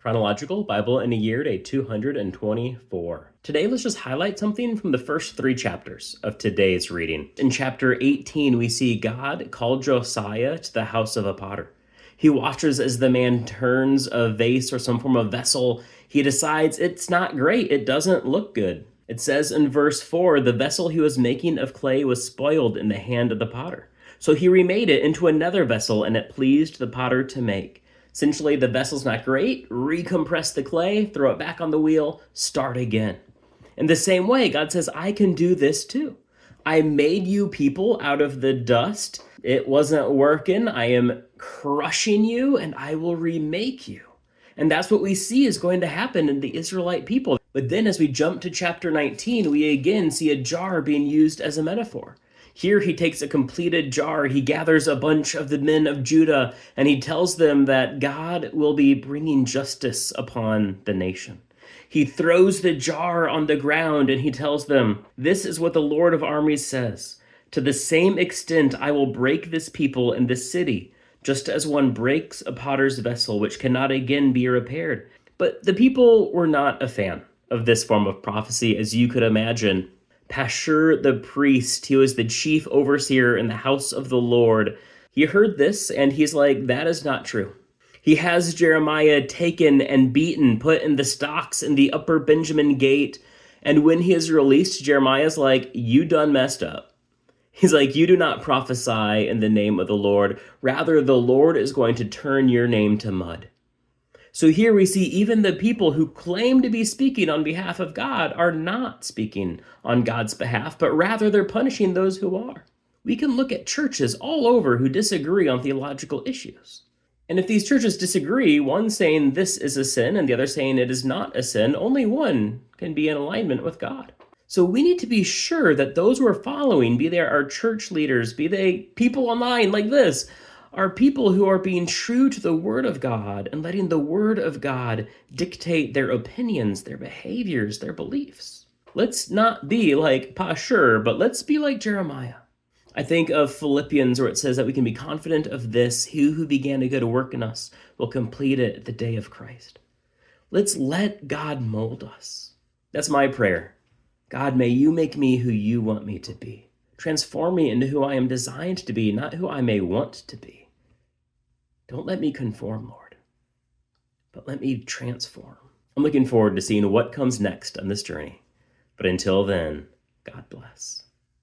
Chronological Bible in a Year, day 224. Today, let's just highlight something from the first 3 chapters of today's reading. In chapter 18, we see God call Josiah to the house of a potter. He watches as the man turns a vase or some form of vessel. He decides it's not great, it doesn't look good. It says in verse 4, the vessel he was making of clay was spoiled in the hand of the potter. So he remade it into another vessel, and it pleased the potter to make. Essentially, the vessel's not great, recompress the clay, throw it back on the wheel, start again. In the same way, God says, I can do this too. I made you people out of the dust. It wasn't working. I am crushing you, and I will remake you. And that's what we see is going to happen in the Israelite people. But then as we jump to chapter 19, we again see a jar being used as a metaphor. Here he takes a completed jar, he gathers a bunch of the men of Judah, and he tells them that God will be bringing justice upon the nation. He throws the jar on the ground and he tells them, this is what the Lord of armies says. To the same extent I will break this people and this city, just as one breaks a potter's vessel which cannot again be repaired. But the people were not a fan of this form of prophecy, as you could imagine. Pashur the priest, he was the chief overseer in the house of the Lord. He heard this and he's like, that is not true. He has Jeremiah taken and beaten, put in the stocks in the upper Benjamin gate. And when he is released, Jeremiah's like, you done messed up. He's like, you do not prophesy in the name of the Lord. Rather, the Lord is going to turn your name to mud. So here we see even the people who claim to be speaking on behalf of God are not speaking on God's behalf, but rather they're punishing those who are. We can look at churches all over who disagree on theological issues. And if these churches disagree, one saying this is a sin and the other saying it is not a sin, only one can be in alignment with God. So we need to be sure that those who are following, be they our church leaders, be they people online like this, are people who are being true to the Word of God and letting the Word of God dictate their opinions, their behaviors, their beliefs. Let's not be like Pashur, but let's be like Jeremiah. I think of Philippians where it says that we can be confident of this, he who began a good work in us will complete it at the day of Christ. Let's let God mold us. That's my prayer. God, may you make me who you want me to be. Transform me into who I am designed to be, not who I may want to be. Don't let me conform, Lord, but let me transform. I'm looking forward to seeing what comes next on this journey. But until then, God bless.